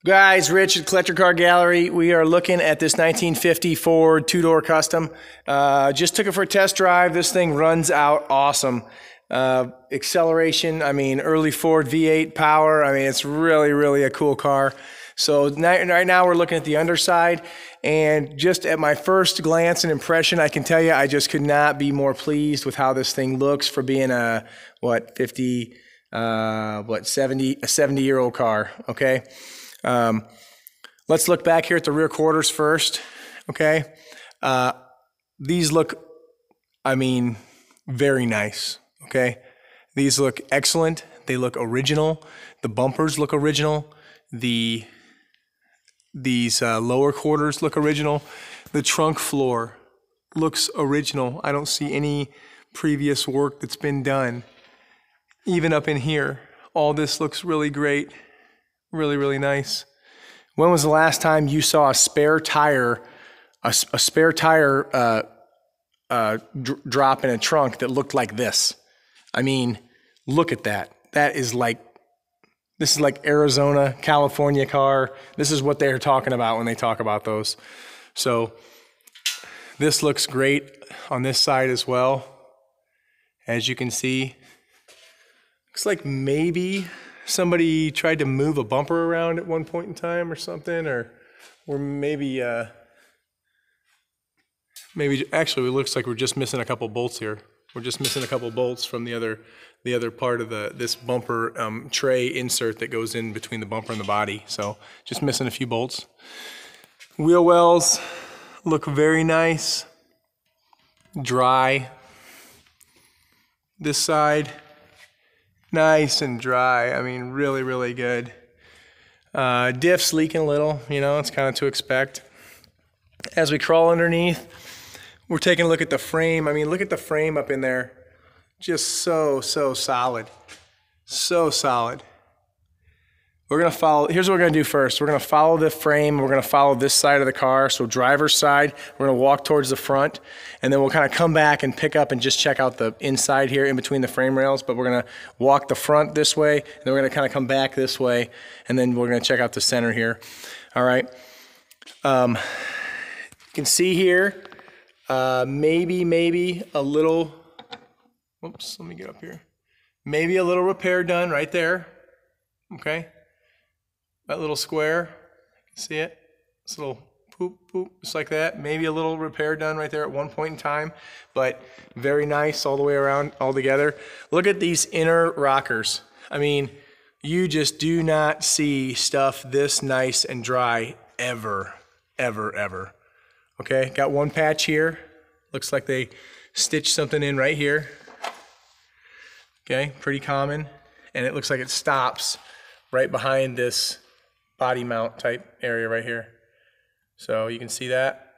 Guys, Rich at Collector Car Gallery. We are looking at this 1950 Ford two-door custom. Just took it for a test drive. This thing runs out awesome. Acceleration, early Ford V8 power. It's really a cool car. So right now we're looking at the underside, and just at my first glance and impression, I can tell you I just could not be more pleased with how this thing looks for being a 70-year-old car. Okay. Let's look back here at the rear quarters first. Okay. These look, very nice. Okay. These look excellent. They look original. The bumpers look original. These lower quarters look original. The trunk floor looks original. I don't see any previous work that's been done. Even up in here, all this looks really great. Really nice. When was the last time you saw a spare tire, drop in a trunk that looked like this? Look at that. This is like Arizona, California car. This is what they're talking about when they talk about those. So this looks great on this side as well. As you can see, looks like maybe somebody tried to move a bumper around at one point in time or something, or maybe actually it looks like we're just missing a couple bolts here. We're just missing a couple bolts from the other part of this bumper tray insert that goes in between the bumper and the body. So just missing a few bolts. Wheel wells look very nice, dry. This side, nice and dry. Really good. Diff's leaking a little, it's kind of to expect. As we crawl underneath, we're taking a look at the frame. Look at the frame up in there. Just so solid. So solid. We're gonna follow, here's what we're gonna do first. We're gonna follow the frame, we're gonna follow this side of the car. So driver's side, we're gonna walk towards the front, and then we'll kind of come back and pick up and just check out the inside here in between the frame rails. But we're gonna walk the front this way, and then we're gonna kind of come back this way, and then we're gonna check out the center here. All right. You can see here, maybe a little, whoops, let me get up here. Maybe a little repair done right there, okay? That little square, you can see it? This little poop, just like that. Maybe a little repair done right there at one point in time, but very nice all the way around, all together. Look at these inner rockers. You just do not see stuff this nice and dry ever. Okay, got one patch here. Looks like they stitched something in right here. Okay, pretty common. And it looks like it stops right behind this body mount type area right here. So you can see that.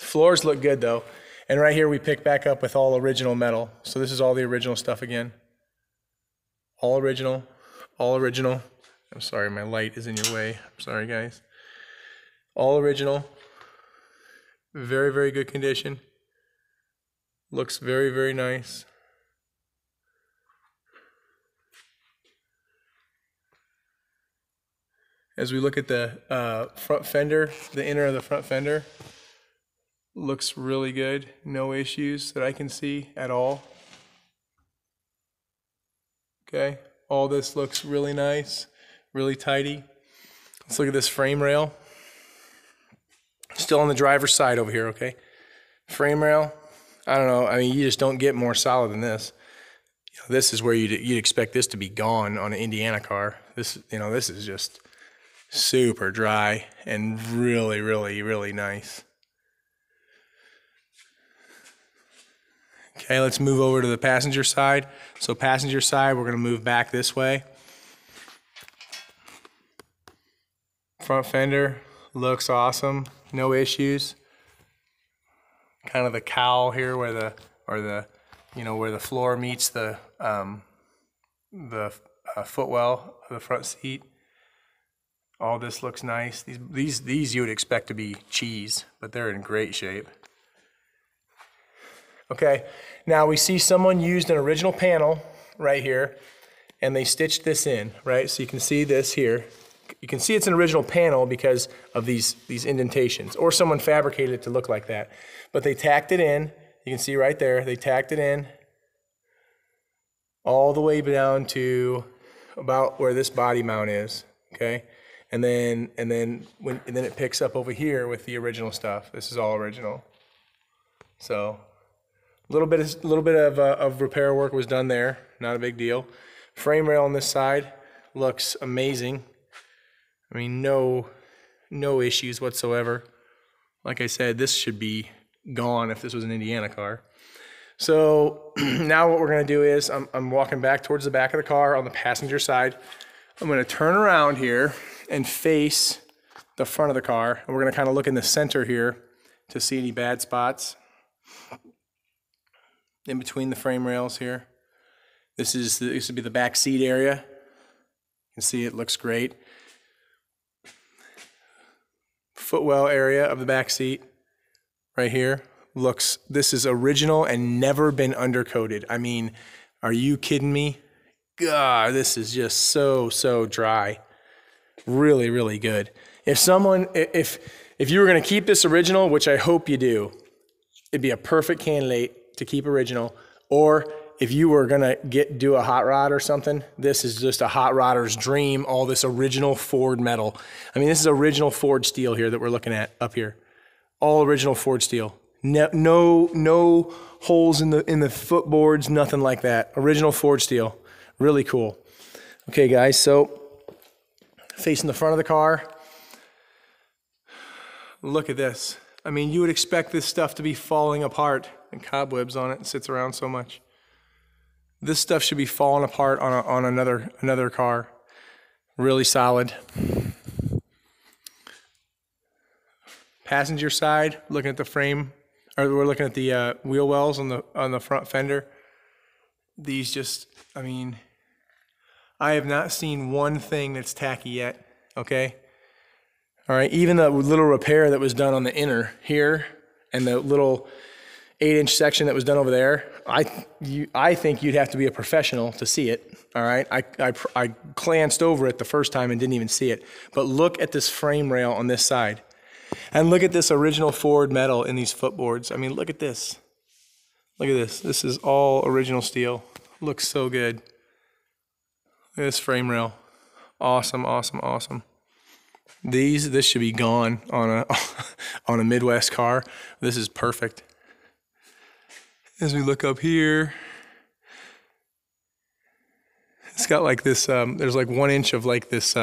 The floors look good though. And right here we pick back up with all original metal. So this is all the original stuff again. All original. I'm sorry, my light is in your way. I'm sorry, guys. All original. Very good condition. Looks very nice. As we look at the front fender, the inner of the front fender, looks really good. No issues that I can see at all. Okay, all this looks really nice, really tidy. Let's look at this frame rail. Still on the driver's side over here, okay? Frame rail, I don't know, you just don't get more solid than this. This is where you'd expect this to be gone on an Indiana car. This is just super dry and really nice. Okay, let's move over to the passenger side. So passenger side, we're gonna move back this way. Front fender looks awesome, no issues. Kind of the cowl here where the floor meets the footwell of the front seat. All this looks nice. These you would expect to be cheese, but they're in great shape. Okay, now we see someone used an original panel right here, and they stitched this in, right? So you can see this here, you can see it's an original panel because of these indentations, or someone fabricated it to look like that. But they tacked it in. You can see right there, they tacked it in all the way down to about where this body mount is, okay? And then it picks up over here with the original stuff. This is all original. So a little bit of repair work was done there, not a big deal. Frame rail on this side looks amazing. I mean, no issues whatsoever. Like I said, this should be gone if this was an Indiana car. So now what we're gonna do is I'm walking back towards the back of the car on the passenger side. I'm gonna turn around here and face the front of the car. And we're gonna kind of look in the center here to see any bad spots in between the frame rails here. This would be the back seat area. You can see it looks great. Footwell area of the back seat right here looks, this is original and never been undercoated. I mean, are you kidding me? God, this is just so dry. Really, really good. If you were gonna keep this original, which I hope you do, it'd be a perfect candidate to keep original. Or if you were gonna do a hot rod or something, this is just a hot rodder's dream, all this original Ford metal. I mean, this is original Ford steel here that we're looking at up here. All original Ford steel. No holes in the footboards, nothing like that. Original Ford steel. Really cool. Okay, guys, so facing the front of the car, look at this. I mean, you would expect this stuff to be falling apart and cobwebs on it and sits around so much. This stuff should be falling apart on another car. Really solid. Passenger side, looking at the frame, or we're looking at the wheel wells on the front fender. These just, I mean, I have not seen one thing that's tacky yet, okay? All right, even the little repair that was done on the inner here and the little 8-inch section that was done over there, I think you'd have to be a professional to see it, all right? I glanced over it the first time and didn't even see it. But look at this frame rail on this side. And look at this original Ford metal in these footboards. I mean, look at this. Look at this. This is all original steel. Looks so good. Look at this frame rail. Awesome, awesome, awesome. This should be gone on a Midwest car. This is perfect. As we look up here, it's got like this, there's like 1 inch of like this,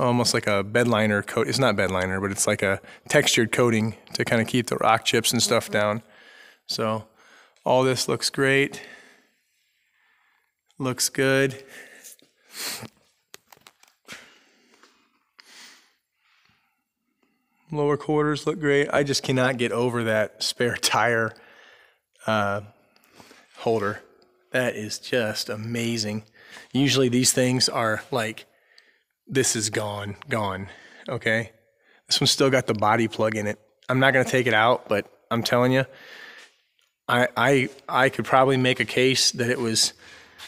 almost like a bed liner coat. It's not bed liner, but it's like a textured coating to kind of keep the rock chips and stuff down. So all this looks great. Looks good. Lower quarters look great. I just cannot get over that spare tire holder. That is just amazing. Usually these things are like, this is gone, okay? This one's still got the body plug in it. I'm not gonna take it out, but I'm telling you, I could probably make a case that it was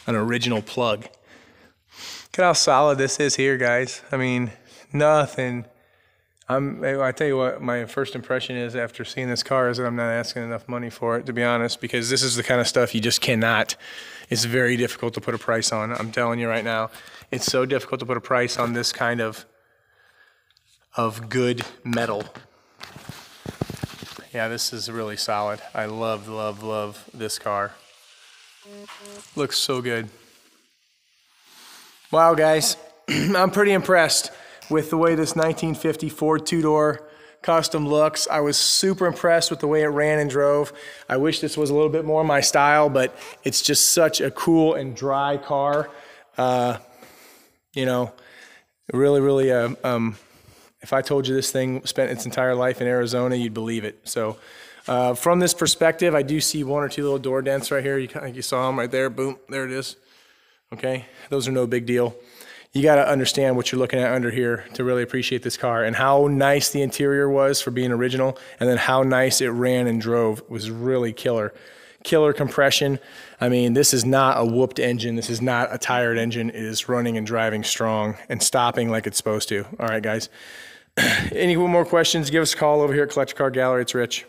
an original plug. Look at how solid this is here, guys. I mean, nothing. I tell you what, my first impression is after seeing this car is that I'm not asking enough money for it, to be honest, because this is the kind of stuff you just cannot. It's very difficult to put a price on. I'm telling you right now, it's so difficult to put a price on this kind of good metal. Yeah, this is really solid. I love this car. Looks so good. Wow, guys, I'm pretty impressed with the way this 1950 Ford two-door custom looks. I was super impressed with the way it ran and drove. I wish this was a little bit more my style, but it's just such a cool and dry car. You know, really, if I told you this thing spent its entire life in Arizona, you'd believe it. So from this perspective, I do see 1 or 2 little door dents right here. You saw them right there, boom, there it is. Okay, those are no big deal. You got to understand what you're looking at under here to really appreciate this car, and how nice the interior was for being original, and then how nice it ran and drove was really killer. killer compression. I mean, this is not a whooped engine. This is not a tired engine. It is running and driving strong and stopping like it's supposed to. All right, guys. Any more questions, give us a call over here at Collector Car Gallery. It's Rich.